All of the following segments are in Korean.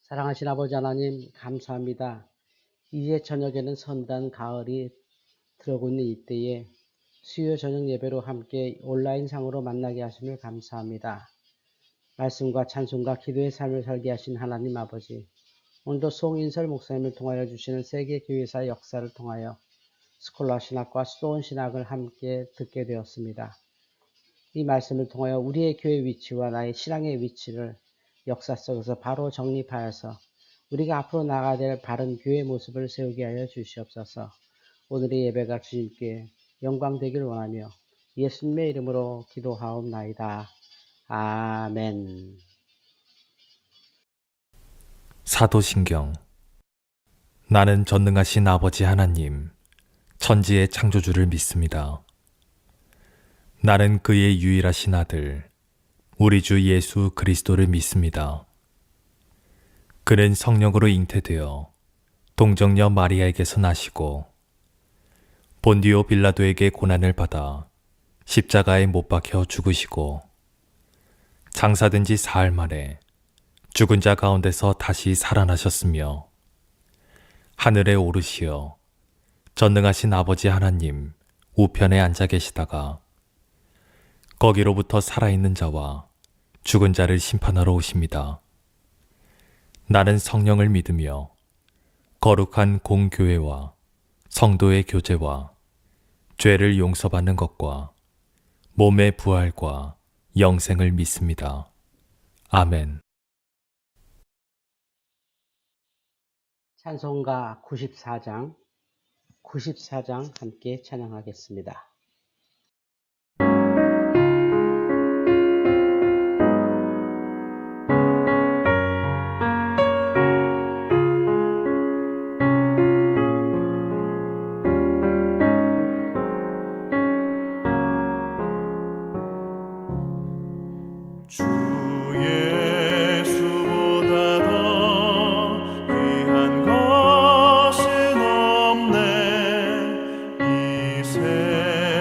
사랑하신 아버지 하나님 감사합니다. 이제 저녁에는 선단 가을이 들어오고 있는 이때에 수요 저녁 예배로 함께 온라인상으로 만나게 하심을 감사합니다. 말씀과 찬송과 기도의 삶을 살게 하신 하나님 아버지, 오늘도 송인설 목사님을 통하여 주시는 세계교회사 역사를 통하여 스콜라 신학과 수도원 신학을 함께 듣게 되었습니다. 이 말씀을 통하여 우리의 교회 위치와 나의 신앙의 위치를 역사 속에서 바로 정립하여서 우리가 앞으로 나아가야 될 바른 교회 모습을 세우게 하여 주시옵소서. 오늘의 예배가 주님께 영광 되길 원하며 예수님의 이름으로 기도하옵나이다. 아멘. 사도신경. 나는 전능하신 아버지 하나님, 천지의 창조주를 믿습니다. 나는 그의 유일하신 아들, 우리 주 예수 그리스도를 믿습니다. 그는 성령으로 잉태되어 동정녀 마리아에게서 나시고 본디오 빌라도에게 고난을 받아 십자가에 못 박혀 죽으시고 장사된 지 사흘 만에 죽은 자 가운데서 다시 살아나셨으며 하늘에 오르시어 전능하신 아버지 하나님 우편에 앉아 계시다가 거기로부터 살아있는 자와 죽은 자를 심판하러 오십니다. 나는 성령을 믿으며 거룩한 공교회와 성도의 교제와 죄를 용서받는 것과 몸의 부활과 영생을 믿습니다. 아멘. 찬송가 94장 함께 찬양하겠습니다. 주 예수보다 더 귀한 것은 없네. 이 세상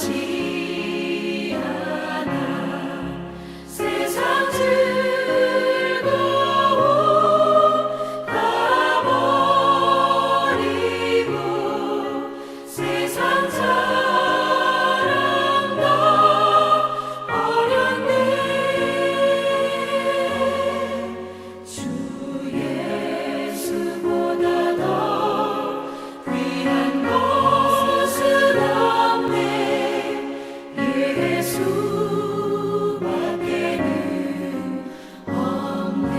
원하지 않아 세상 즐거움 다 버리고 세상 자랑 다 버렸네. 주 예수보다 더 귀한 것은 없네. 예수밖에는 없네.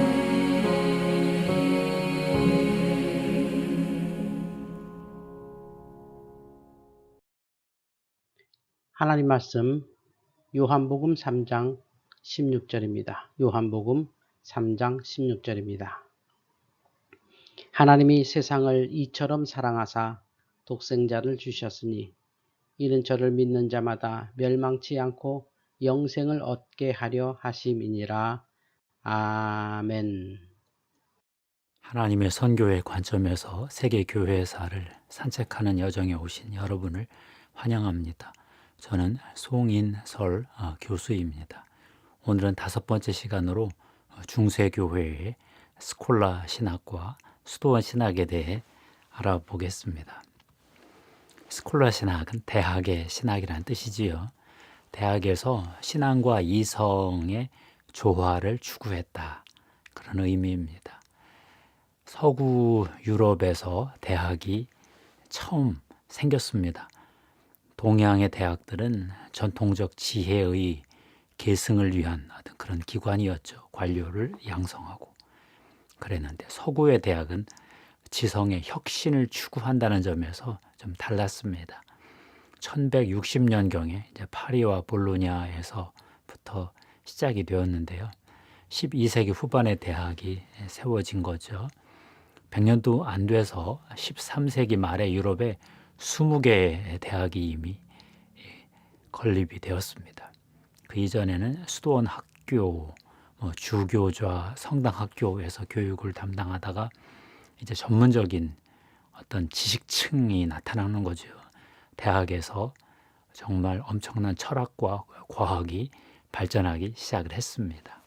하나님 말씀 요한복음 3장 16절입니다. 요한복음 3장 16절입니다. 하나님이 세상을 이처럼 사랑하사 독생자를 주셨으니 이는 저를 믿는 자마다 멸망치 않고 영생을 얻게 하려 하심이니라. 아멘. 하나님의 선교의 관점에서 세계 교회사를 산책하는 여정에 오신 여러분을 환영합니다. 저는 송인설 교수입니다. 오늘은 5번째 시간으로 중세교회의 스콜라 신학과 수도원 신학에 대해 알아보겠습니다. 스콜라 신학은 대학의 신학이라는 뜻이지요. 대학에서 신앙과 이성의 조화를 추구했다. 그런 의미입니다. 서구 유럽에서 대학이 처음 생겼습니다. 동양의 대학들은 전통적 지혜의 계승을 위한 어떤 그런 기관이었죠. 관료를 양성하고 그랬는데 서구의 대학은 지성의 혁신을 추구한다는 점에서 좀 달랐습니다. 1160년경에 이제 파리와 볼로냐에서부터 시작이 되었는데요. 12세기 후반에 대학이 세워진 거죠. 100년도 안 돼서 13세기 말에 유럽에 20개의 대학이 이미 건립이 되었습니다. 그 이전에는 수도원 학교, 주교좌 성당학교에서 교육을 담당하다가 이제 전문적인 어떤 지식층이 나타나는 거죠. 대학에서 정말 엄청난 철학과 과학이 발전하기 시작을 했습니다.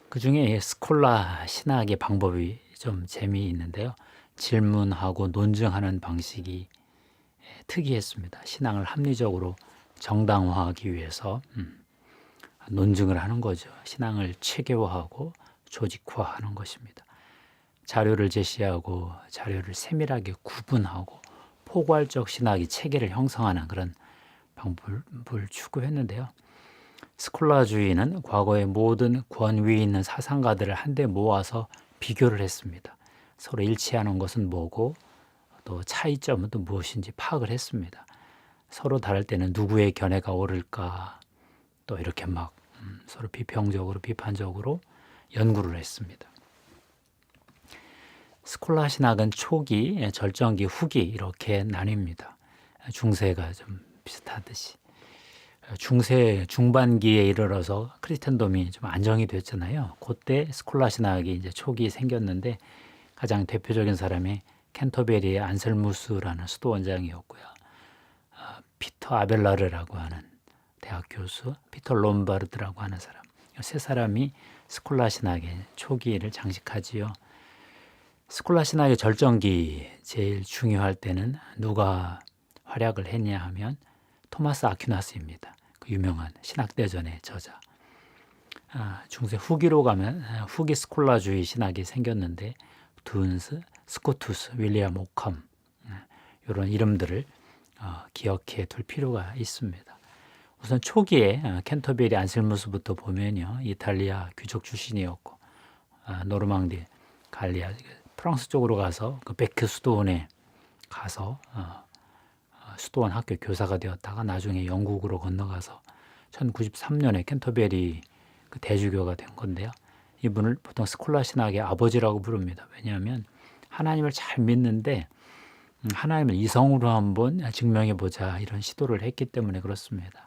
그 중에 스콜라 신학의 방법이 좀 재미있는데요. 질문하고 논증하는 방식이 특이했습니다. 신앙을 합리적으로 정당화하기 위해서 논증을 하는 거죠. 신앙을 체계화하고 조직화하는 것입니다. 자료를 제시하고 자료를 세밀하게 구분하고 포괄적 신학의 체계를 형성하는 그런 방법을 추구했는데요. 스콜라주의는 과거의 모든 권위 있는 사상가들을 한데 모아서 비교를 했습니다. 서로 일치하는 것은 뭐고 또 차이점은 또 무엇인지 파악을 했습니다. 서로 다를 때는 누구의 견해가 옳을까 또 이렇게 막 서로 비평적으로 비판적으로 연구를 했습니다. 스콜라 신학은 초기, 절정기, 후기 이렇게 나뉩니다. 중세가 좀 비슷하듯이. 중세 중반기에 이르러서 크리스천덤이 좀 안정이 됐잖아요. 그때 스콜라 신학이 이제 초기 생겼는데 가장 대표적인 사람이 캔터베리의 안셀무스라는 수도원장이었고요. 피터 아벨라르라고 하는 대학 교수, 피터 롬바르드라고 하는 사람. 세 사람이 스콜라 신학의 초기를 장식하지요. 스콜라 신학의 절정기 제일 중요할 때는 누가 활약을 했냐 하면 토마스 아퀴나스입니다. 그 유명한 신학대전의 저자. 중세 후기로 가면 후기 스콜라주의 신학이 생겼는데 둔스, 스코투스, 윌리엄 오컴 이런 이름들을 기억해 둘 필요가 있습니다. 우선 초기에 캔터베리 안셀무스부터 보면요. 이탈리아 귀족 출신이었고 노르망디, 갈리아, 프랑스 쪽으로 가서 그 베크 수도원에 가서 수도원 학교 교사가 되었다가 나중에 영국으로 건너가서 1093년에 캔터베리 그 대주교가 된 건데요. 이분을 보통 스콜라 신학의 아버지라고 부릅니다. 왜냐하면 하나님을 잘 믿는데 하나님을 이성으로 한번 증명해보자 이런 시도를 했기 때문에 그렇습니다.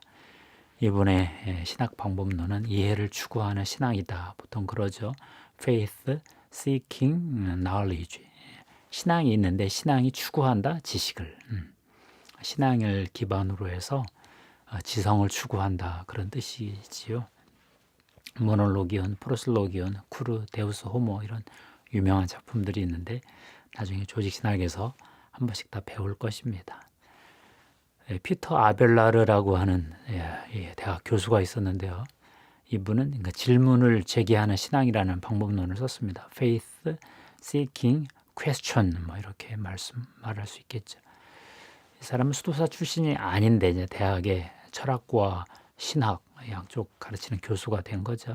이분의 신학 방법론은 이해를 추구하는 신앙이다. 보통 그러죠. Faith seeking knowledge. 신앙이 있는데 신앙이 추구한다 지식을. 신앙을 기반으로 해서 지성을 추구한다 그런 뜻이지요. 모놀로기온, 프로슬로기온, 쿠르, 데우스 호모 이런 유명한 작품들이 있는데 나중에 조직신학에서 한 번씩 다 배울 것입니다. 피터 아벨라르라고 하는 대학 교수가 있었는데요. 이분은 그러니까 질문을 제기하는 신앙이라는 방법론을 썼습니다. Faith, Seeking, Question 뭐 이렇게 말할 수 있겠죠. 이 사람은 수도사 출신이 아닌데 이제 대학의 철학과 신학 양쪽 가르치는 교수가 된 거죠.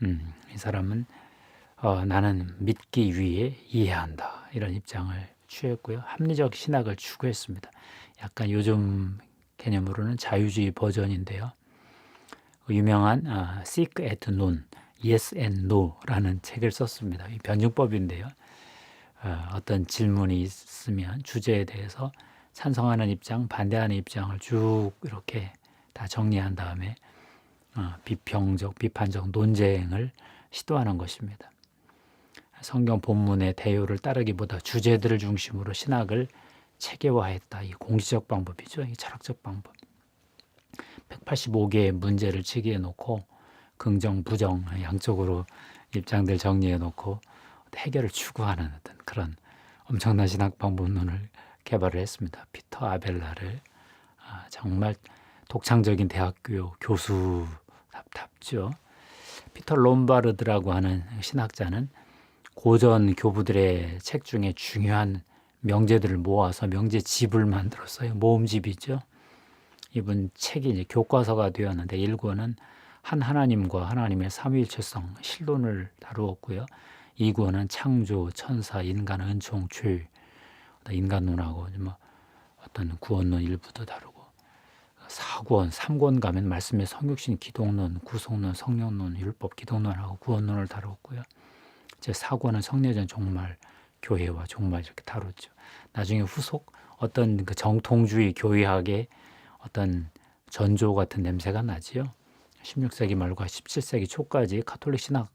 이 사람은 나는 믿기 위해 이해한다 이런 입장을 취했고요. 합리적 신학을 추구했습니다. 약간 요즘 개념으로는 자유주의 버전인데요. 유명한 Seek at None, Yes and No라는 책을 썼습니다. 이 변증법인데요. 어떤 질문이 있으면 주제에 대해서 찬성하는 입장, 반대하는 입장을 쭉 이렇게 다 정리한 다음에 비판적 논쟁을 시도하는 것입니다. 성경 본문의 대요를 따르기보다 주제들을 중심으로 신학을 체계화했다. 이 공시적 방법이죠. 이 철학적 방법. 185개의 문제를 치기해 놓고 긍정, 부정 양쪽으로 입장들 정리해 놓고 해결을 추구하는 어떤 그런 엄청난 신학 방법론을 개발을 했습니다. 피터 아벨라를 정말 독창적인 대학교 교수답죠. 피터 롬바르드라고 하는 신학자는 고전 교부들의 책 중에 중요한 명제들을 모아서 명제집을 만들었어요. 모음집이죠. 이분 책이 이제 교과서가 되었는데 1권은 한 하나님과 하나님의 삼위일체성 실론을 다루었고요. 2권은 창조, 천사, 인간, 은총, 죄, 인간론하고 뭐 어떤 구원론 일부도 다루고 4권, 3권 가면 말씀의 성육신, 기독론, 구속론, 성령론, 율법, 기독론하고 구원론을 다루었고요. 제 4권은 성례전, 종말, 교회와 종말 이렇게 다뤘죠. 나중에 후속 어떤 그 정통주의 교회학의 어떤 전조 같은 냄새가 나지요. 16세기 말과 17세기 초까지 가톨릭 신학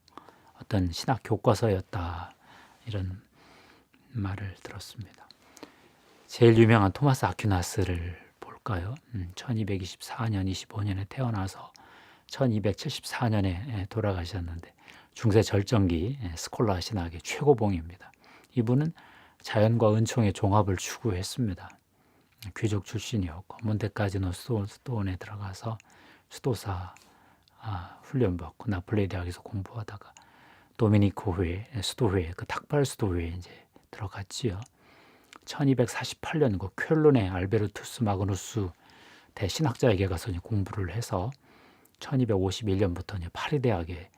어떤 신학 교과서였다 이런 말을 들었습니다. 제일 유명한 토마스 아퀴나스를 볼까요? 1224년 25년에 태어나서 1274년에 돌아가셨는데 중세 절정기 스콜라 신학의 최고봉입니다. 이분은 자연과 은총의 종합을 추구했습니다. 귀족 출신이었고 몬테카지노 수도원에 들어가서 수도사 훈련받고 나폴리 대학에서 공부하다가 도미니코회 수도회 그 탁발 수도회에 이제 들어갔지요. 1248년 그 쾰른의 알베르투스 마그누스 대신학자에게 가서 공부를 해서 1251년부터 파리 대학의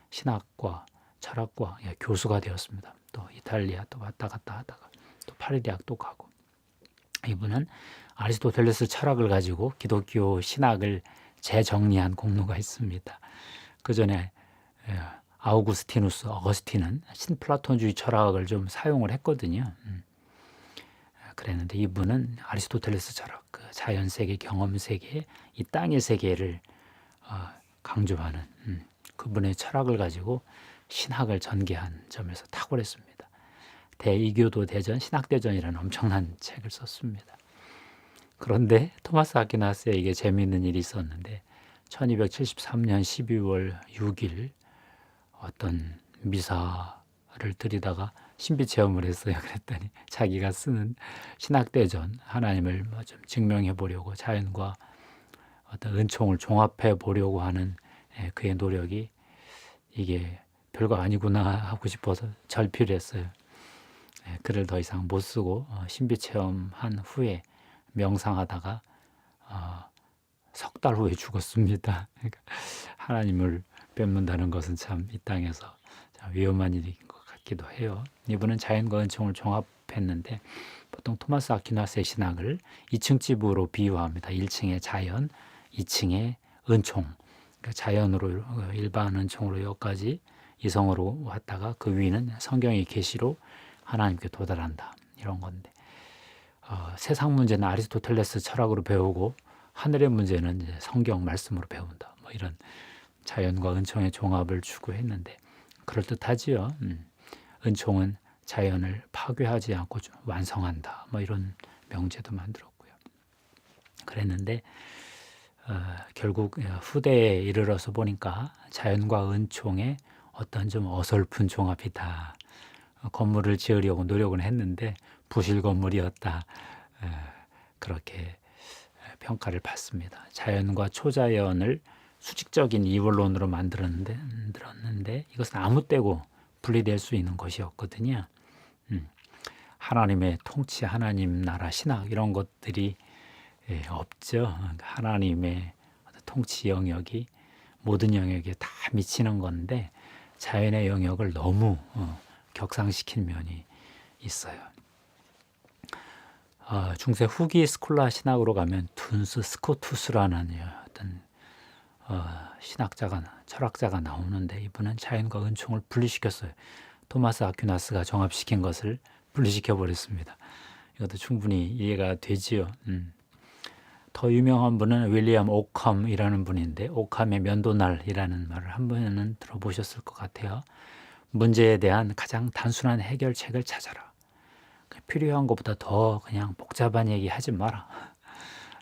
신학과 철학과 교수가 되었습니다. 또 이탈리아 또 왔다 갔다 하다가 또 파리 대학 또 가고 이분은 아리스토텔레스 철학을 가지고 기독교 신학을 재정리한 공로가 있습니다. 그 전에 어거스틴은 신플라톤주의 철학을 좀 사용을 했거든요. 그랬는데 이분은 아리스토텔레스 철학, 그 자연 세계, 경험 세계, 이 땅의 세계를 강조하는 그분의 철학을 가지고 신학을 전개한 점에서 탁월했습니다. 대이교도 대전, 신학대전이라는 엄청난 책을 썼습니다. 그런데 토마스 아퀴나스에게 재미있는 일이 있었는데 1273년 12월 6일 어떤 미사를 드리다가 신비 체험을 했어요. 그랬더니 자기가 쓰는 신학대전, 하나님을 좀 증명해 보려고 자연과 어떤 은총을 종합해 보려고 하는 그의 노력이 이게 별거 아니구나 하고 싶어서 절필했어요. 글을 더 이상 못 쓰고 신비 체험한 후에 명상하다가 석 달 후에 죽었습니다. 그러니까 하나님을 뵙는다는 것은 참 이 땅에서 참 위험한 일인 것 같기도 해요. 이분은 자연과 은총을 종합했는데 보통 토마스 아퀴나스의 신학을 2층 집으로 비유합니다. 1층의 자연, 2층의 은총. 그러니까 자연으로 일반 은총으로 여기까지 이성으로 왔다가 그 위는 성경의 계시로 하나님께 도달한다 이런 건데 세상 문제는 아리스토텔레스 철학으로 배우고 하늘의 문제는 이제 성경 말씀으로 배운다 뭐 이런 자연과 은총의 종합을 추구했는데 그럴듯하지요. 은총은 자연을 파괴하지 않고 좀 완성한다 뭐 이런 명제도 만들었고요. 그랬는데 결국 후대에 이르러서 보니까 자연과 은총의 어떤 좀 어설픈 종합이다. 건물을 지으려고 노력은 했는데 부실 건물이었다. 그렇게 평가를 받습니다. 자연과 초자연을 수직적인 이원론으로 만들었는데 이것은 아무 때고 분리될 수 있는 것이었거든요. 하나님의 통치, 하나님 나라, 신학 이런 것들이 없죠. 하나님의 통치 영역이 모든 영역에 다 미치는 건데 자연의 영역을 너무 격상시킨 면이 있어요. 중세 후기 스콜라 신학으로 가면 둔스 스코투스라는 어떤 철학자가 나오는데 이분은 자연과 은총을 분리시켰어요. 토마스 아퀴나스가 정합시킨 것을 분리시켜 버렸습니다. 이것도 충분히 이해가 되지요. 더 유명한 분은 윌리엄 오컴이라는 분인데 오컴의 면도날이라는 말을 한 번은 들어보셨을 것 같아요. 문제에 대한 가장 단순한 해결책을 찾아라. 필요한 것보다 더 그냥 복잡한 얘기 하지 마라.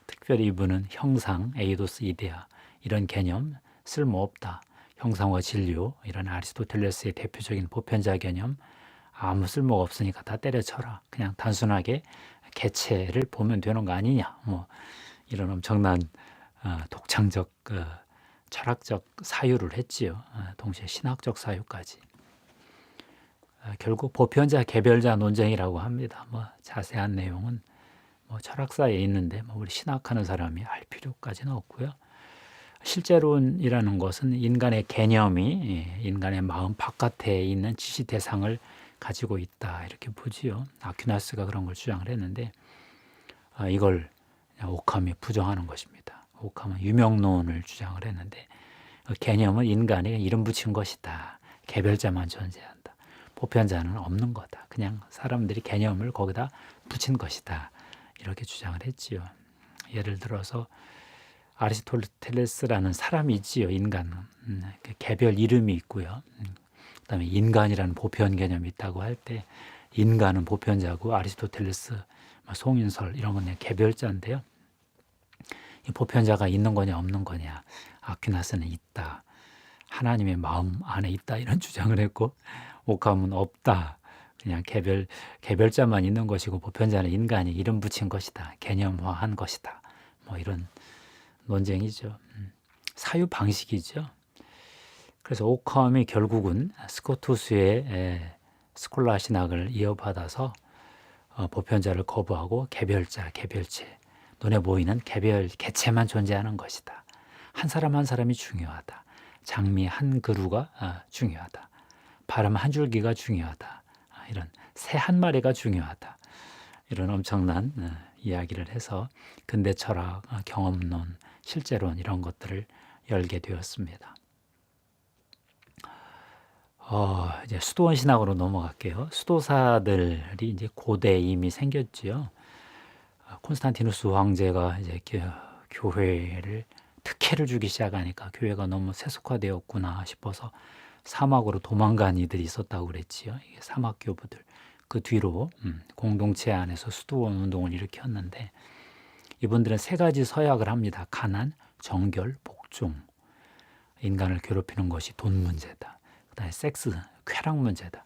특별히 이분은 형상, 에이도스 이데아 이런 개념 쓸모없다. 형상화 진료 이런 아리스토텔레스의 대표적인 보편자 개념 아무 쓸모가 없으니까 다 때려쳐라. 그냥 단순하게 개체를 보면 되는 거 아니냐. 뭐 이런 엄청난 독창적 철학적 사유를 했지요. 동시에 신학적 사유까지. 결국 보편자 개별자 논쟁이라고 합니다. 뭐 자세한 내용은 뭐 철학사에 있는데 뭐 우리 신학하는 사람이 알 필요까지는 없고요. 실제론이라는 것은 인간의 개념이 인간의 마음 바깥에 있는 지시 대상을 가지고 있다 이렇게 보지요. 아퀴나스가 그런 걸 주장을 했는데 이걸 오캄이 부정하는 것입니다. 오캄은 유명론을 주장을 했는데 개념은 인간이 이름 붙인 것이다. 개별자만 존재한다. 보편자는 없는 거다. 그냥 사람들이 개념을 거기다 붙인 것이다. 이렇게 주장을 했지요. 예를 들어서 아리스토텔레스라는 사람이 있지요. 인간은. 개별 이름이 있고요. 그다음에 인간이라는 보편 개념이 있다고 할 때 인간은 보편자고 아리스토텔레스, 송인설 이런 건 개별자인데요. 이 보편자가 있는 거냐 없는 거냐. 아퀴나스는 있다. 하나님의 마음 안에 있다. 이런 주장을 했고 오캄은 없다. 그냥 개별자만 있는 것이고 보편자는 인간이 이름 붙인 것이다. 개념화한 것이다. 뭐 이런 논쟁이죠. 사유 방식이죠. 그래서 오캄이 결국은 스코투스의 스콜라 신학을 이어받아서 보편자를 거부하고 개별자, 개별체, 눈에 보이는 개체만 존재하는 것이다. 한 사람 한 사람이 중요하다. 장미 한 그루가 중요하다. 바람 한 줄기가 중요하다. 이런 새 한 마리가 중요하다. 이런 엄청난 이야기를 해서 근대 철학, 경험론, 실제론 이런 것들을 열게 되었습니다. 이제 수도원 신학으로 넘어갈게요. 수도사들이 이제 고대에 이미 생겼지요. 콘스탄티누스 황제가 이제 교회를 특혜를 주기 시작하니까 교회가 너무 세속화되었구나 싶어서 사막으로 도망간 이들이 있었다고 그랬지요. 이게 사막교부들. 그 뒤로 공동체 안에서 수도원 운동을 일으켰는데 이분들은 세 가지 서약을 합니다. 가난, 정결, 복종. 인간을 괴롭히는 것이 돈 문제다. 그다음에 섹스, 쾌락 문제다.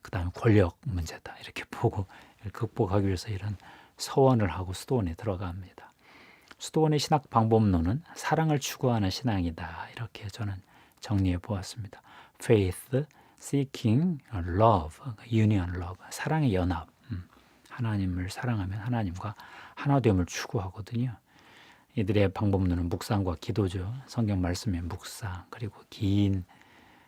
그다음에 권력 문제다. 이렇게 보고 극복하기 위해서 이런 서원을 하고 수도원에 들어갑니다. 수도원의 신학 방법론은 사랑을 추구하는 신앙이다. 이렇게 저는 정리해 보았습니다. Faith, seeking, love, union, love. 사랑의 연합. 하나님을 사랑하면 하나님과 하나됨을 추구하거든요. 이들의 방법론은 묵상과 기도죠. 성경 말씀의 묵상, 그리고 긴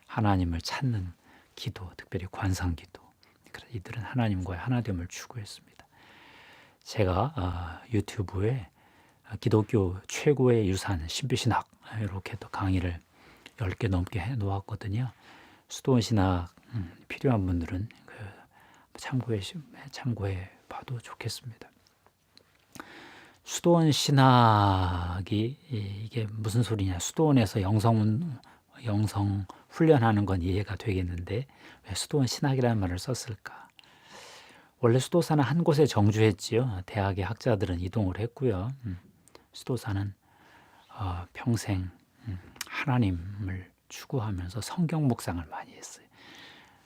하나님을 찾는 기도, 특별히 관상기도. 그래서 이들은 하나님과의 하나됨을 추구했습니다. 제가 유튜브에 기독교 최고의 유산, 신비신학 이렇게 또 강의를 10개 넘게 해놓았거든요. 수도원 신학 필요한 분들은 참고해 봐도 좋겠습니다. 수도원 신학이 이게 무슨 소리냐? 수도원에서 영성 훈련하는 건 이해가 되겠는데 왜 수도원 신학이라는 말을 썼을까? 원래 수도사는 한 곳에 정주했지요. 대학의 학자들은 이동을 했고요. 수도사는 평생 하나님을 추구하면서 성경 묵상을 많이 했어요.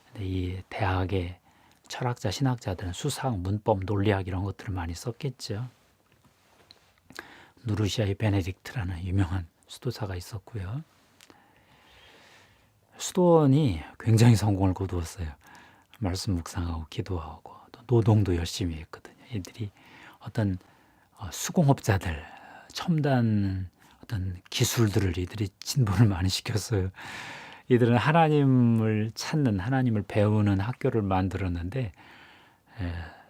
근데 이 대학의 철학자, 신학자들은 수사학, 문법, 논리학 이런 것들을 많이 썼겠죠. 누르시아의 베네딕트라는 유명한 수도사가 있었고요. 수도원이 굉장히 성공을 거두었어요. 말씀 묵상하고 기도하고 또 노동도 열심히 했거든요. 이들이 어떤 수공업자들, 첨단 어떤 기술들을 이들이 진보를 많이 시켰어요. 이들은 하나님을 찾는, 하나님을 배우는 학교를 만들었는데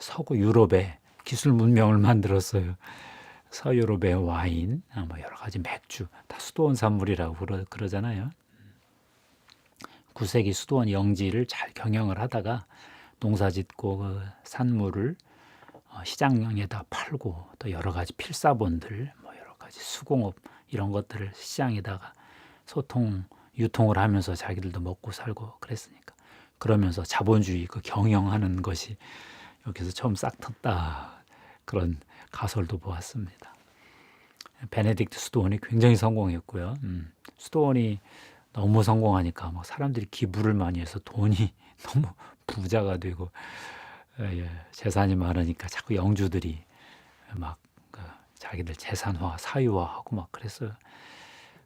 서구 유럽의 기술 문명을 만들었어요. 서유럽의 와인, 뭐 여러 가지 맥주 다 수도원 산물이라고 그러잖아요. 9세기 수도원 영지를 잘 경영을 하다가 농사짓고 그 산물을 시장에다 팔고 또 여러 가지 필사본들, 뭐 여러 가지 수공업 이런 것들을 시장에다가 유통을 하면서 자기들도 먹고 살고 그랬으니까 그러면서 자본주의 그 경영하는 것이 여기서 처음 싹 텄다 그런 가설도 보았습니다. 베네딕트 수도원이 굉장히 성공했고요. 수도원이 너무 성공하니까 막 사람들이 기부를 많이 해서 돈이 너무 부자가 되고 재산이 많으니까 자꾸 영주들이 막 자기들 재산화, 사유화하고 막 그랬어요.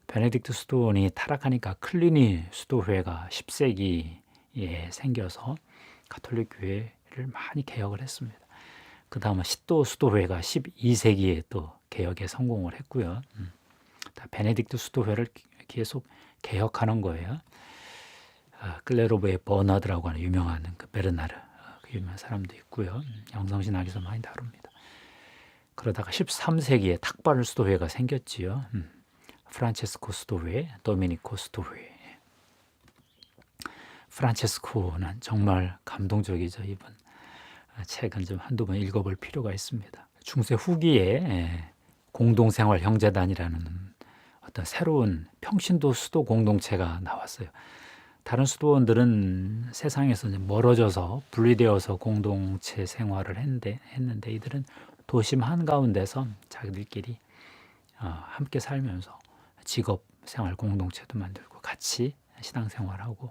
베네딕트 수도원이 타락하니까 클리니 수도회가 10세기에 생겨서 가톨릭 교회를 많이 개혁을 했습니다. 그 다음은 시도 수도회가 12세기에 또 개혁에 성공을 했고요. 베네딕트 수도회를 계속 개혁하는 거예요. 클레로브의 버나드라고 하는 유명한 그 베르나르 그 유명한 사람도 있고요. 영성신학에서 많이 다룹니다. 그러다가 13세기에 탁발 수도회가 생겼지요. 프란체스코 수도회, 도미니코 수도회. 프란체스코는 정말 감동적이죠. 이번 책은 좀 한두 번 읽어볼 필요가 있습니다. 중세 후기에 공동생활 형제단이라는 어떤 새로운 평신도 수도 공동체가 나왔어요. 다른 수도원들은 세상에서 멀어져서 분리되어서 공동체 생활을 했는데 이들은 도심 한가운데서 자기들끼리 함께 살면서 직업 생활 공동체도 만들고 같이 신앙생활하고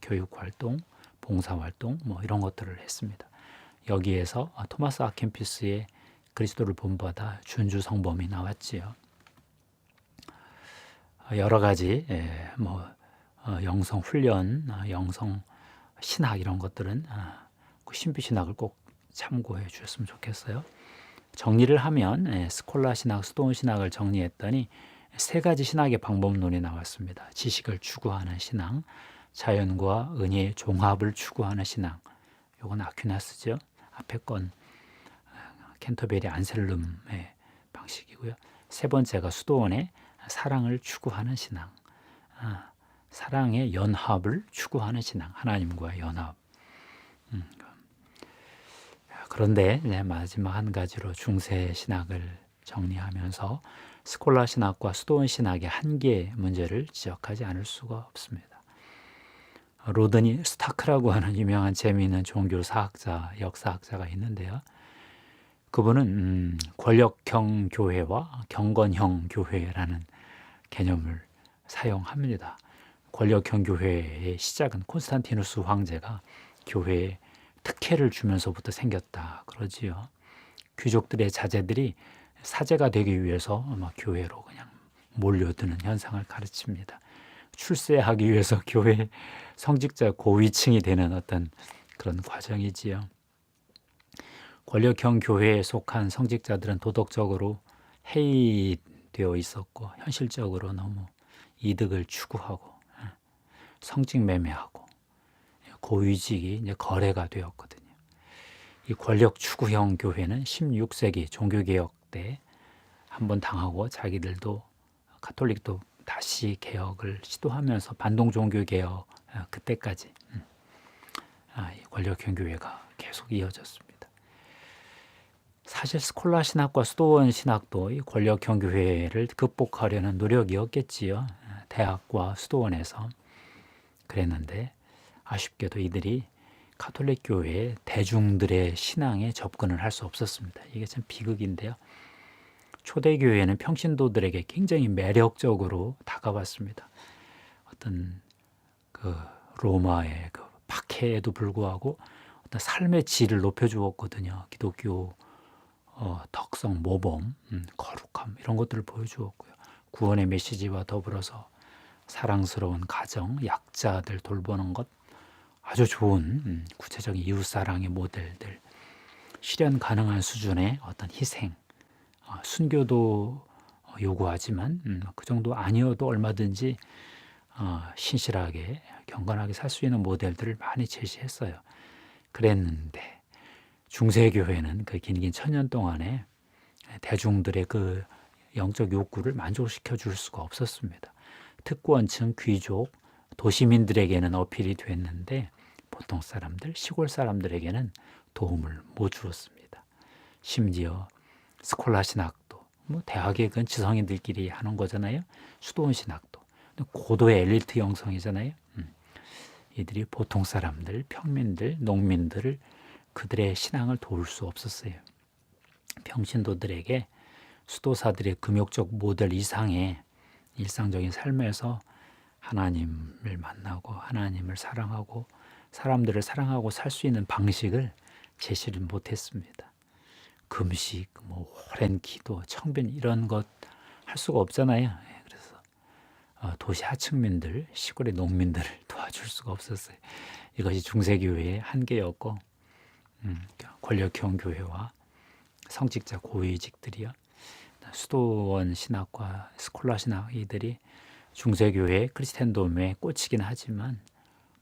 교육활동, 봉사활동 뭐 이런 것들을 했습니다. 여기에서 토마스 아켄피스의 그리스도를 본받아 준주 성범이 나왔지요. 여러 가지 영성 훈련, 영성 신학 이런 것들은 신비 신학을 꼭 참고해 주셨으면 좋겠어요. 정리를 하면 스콜라 신학, 수도원 신학을 정리했더니 세 가지 신학의 방법론이 나왔습니다. 지식을 추구하는 신앙, 자연과 은혜의 종합을 추구하는 신앙. 요건 아퀴나스죠. 앞에 건 캔터베리 안셀름의 방식이고요. 세 번째가 수도원의 사랑을 추구하는 신앙, 사랑의 연합을 추구하는 신앙, 하나님과의 연합. 그런데 마지막 한 가지로 중세 신학을 정리하면서 스콜라 신학과 수도원 신학의 한계 문제를 지적하지 않을 수가 없습니다. 로드니 스타크라고 하는 유명한 재미있는 종교사학자, 역사학자가 있는데요. 그분은 권력형 교회와 경건형 교회라는 개념을 사용합니다. 권력형 교회의 시작은 콘스탄티누스 황제가 교회에 특혜를 주면서부터 생겼다 그러지요. 귀족들의 자제들이 사제가 되기 위해서 아마 교회로 그냥 몰려드는 현상을 가르칩니다. 출세하기 위해서 교회 성직자 고위층이 되는 어떤 그런 과정이지요. 권력형 교회에 속한 성직자들은 도덕적으로 해이되어 있었고 현실적으로 너무 이득을 추구하고 성직 매매하고 고위직이 이제 거래가 되었거든요. 이 권력 추구형 교회는 16세기 종교개혁 때 한번 당하고 자기들도 가톨릭도 다시 개혁을 시도하면서 반동 종교개혁 그때까지 이 권력형 교회가 계속 이어졌습니다. 사실 스콜라 신학과 수도원 신학도 이 권력형 교회를 극복하려는 노력이었겠지요. 대학과 수도원에서 그랬는데 아쉽게도 이들이 가톨릭 교회의 대중들의 신앙에 접근을 할 수 없었습니다. 이게 참 비극인데요. 초대교회는 평신도들에게 굉장히 매력적으로 다가왔습니다. 어떤 그 로마의 그 박해에도 불구하고 어떤 삶의 질을 높여주었거든요. 기독교 덕성, 모범, 거룩함 이런 것들을 보여주었고요. 구원의 메시지와 더불어서 사랑스러운 가정, 약자들 돌보는 것, 아주 좋은 구체적인 이웃사랑의 모델들, 실현 가능한 수준의 어떤 희생, 순교도 요구하지만 그 정도 아니어도 얼마든지 신실하게 경건하게 살 수 있는 모델들을 많이 제시했어요. 그랬는데 중세교회는 그 긴 천년 동안에 대중들의 그 영적 욕구를 만족시켜 줄 수가 없었습니다. 특권층, 귀족, 도시민들에게는 어필이 됐는데 보통 사람들, 시골 사람들에게는 도움을 못 주었습니다. 심지어 스콜라 신학도 뭐 대학의 그 지성인들끼리 하는 거잖아요. 수도원 신학도 고도의 엘리트 형성이잖아요. 이들이 보통 사람들, 평민들, 농민들을 그들의 신앙을 도울 수 없었어요. 평신도들에게 수도사들의 금욕적 모델 이상의 일상적인 삶에서 하나님을 만나고 하나님을 사랑하고 사람들을 사랑하고 살 수 있는 방식을 제시를 못했습니다. 금식, 뭐 오랜 기도, 청변 이런 것 할 수가 없잖아요. 그래서 도시 하층민들, 시골의 농민들을 도와줄 수가 없었어요. 이것이 중세교회의 한계였고 권력형 교회와 성직자 고위직들이요. 수도원 신학과 스콜라 신학 이들이 중세교회 크리스텐돔에 꽂히긴 하지만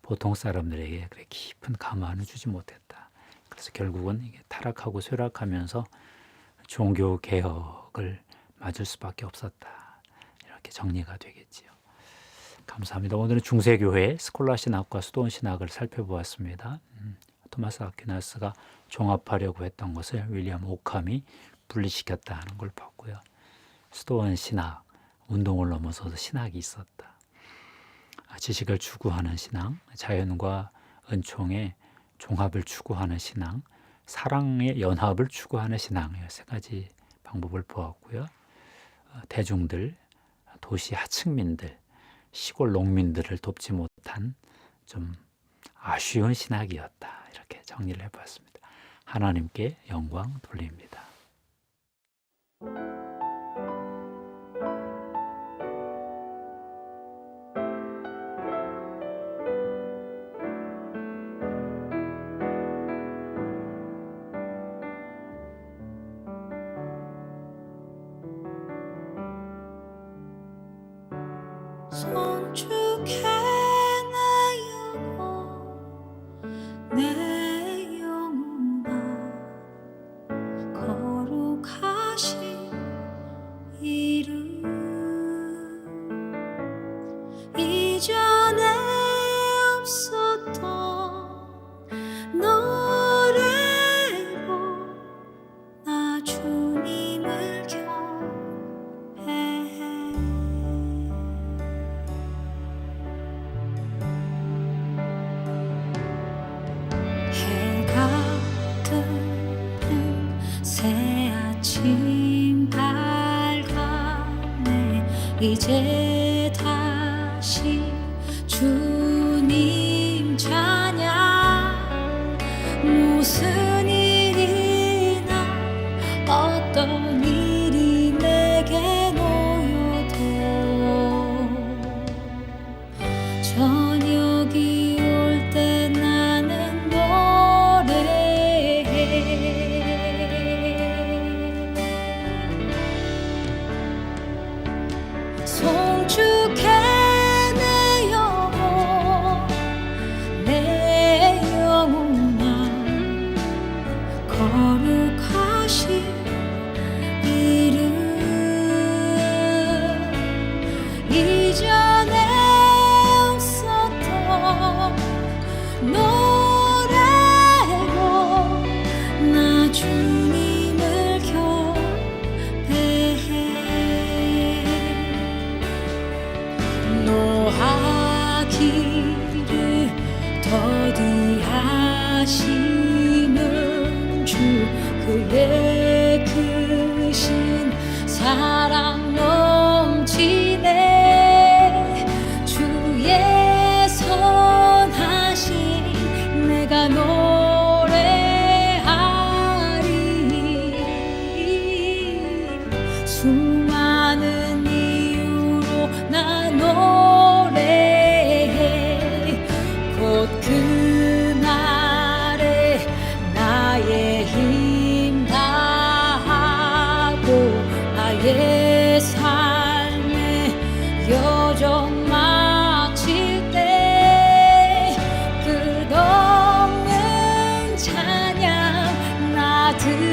보통 사람들에게 그렇게 깊은 감화는 주지 못했다. 그래서 결국은 이게 타락하고 쇠락하면서 종교 개혁을 맞을 수밖에 없었다. 이렇게 정리가 되겠지요. 감사합니다. 오늘은 중세교회 스콜라 신학과 수도원 신학을 살펴보았습니다. 토마스 아퀴나스가 종합하려고 했던 것을 윌리엄 오캄이 분리시켰다 하는 걸 봤고요. 수도원 신학, 운동을 넘어서서 신학이 있었다. 지식을 추구하는 신앙, 자연과 은총의 종합을 추구하는 신앙, 사랑의 연합을 추구하는 신앙, 세 가지 방법을 보았고요. 대중들, 도시 하층민들, 시골 농민들을 돕지 못한 좀 아쉬운 신학이었다. 이렇게 정리를 해봤습니다. 하나님께 영광 돌립니다. 송축해 내 영혼 내 영혼아 거룩하신 이름 이전에 없었던 노래로 나 주님을 경배해 해가 뜨는 새 아침 밝아네 이제 다시 주님 찬양 무슨 일이나 어떤 일이 내게 놓여도 저녁이 올 때 나는 노래해 송축해 내 영혼 내 영혼아 거룩하신 이름 이전에 없었던 노래로 나 주님을 경배해 노하기를 더디하시는 주 그의 크신 삶의 여정 마칠 때 끝없는 찬양 나 드리리라.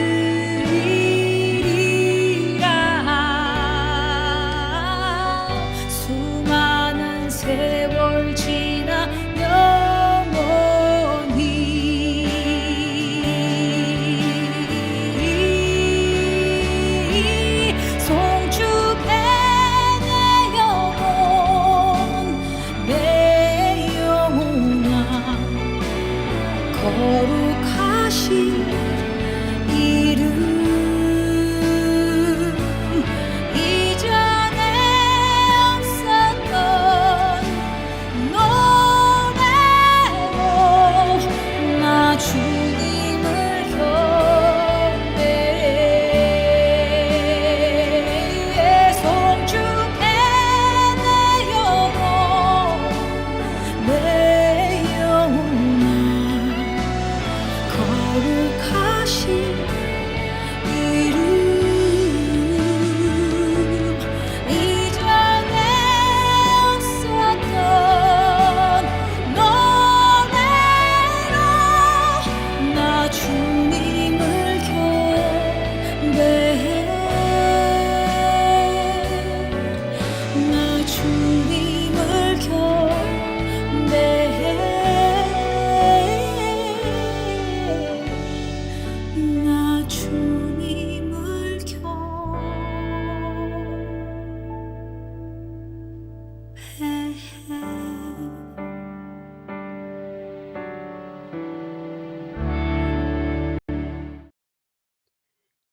수많은 세월 지나 영원히 송축해 내 영혼 내 영혼아 거룩하신 이름 이전에 없었던 노래로 나 주님을 경배해. 송축해 내 영혼 내 영혼아 거룩하신 이름 이전에 없었던 노래로 나 주님을 경배해. 나 주님을 경배해. 나 주님을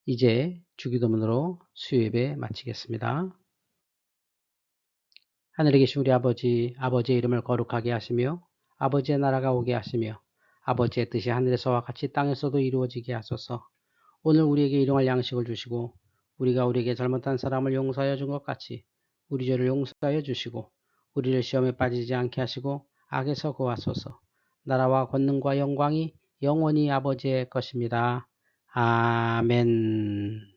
이제 주기도문으로 수요예배 마치겠습니다. 하늘에 계신 우리 아버지, 아버지의 이름을 거룩하게 하시며 아버지의 나라가 오게 하시며 아버지의 뜻이 하늘에서와 같이 땅에서도 이루어지게 하소서. 오늘 우리에게 일용할 양식을 주시고 우리가 우리에게 잘못한 사람을 용서하여 준 것 같이 우리 죄를 용서하여 주시고 우리를 시험에 빠지지 않게 하시고 악에서 구하소서. 나라와 권능과 영광이 영원히 아버지의 것입니다. 아멘.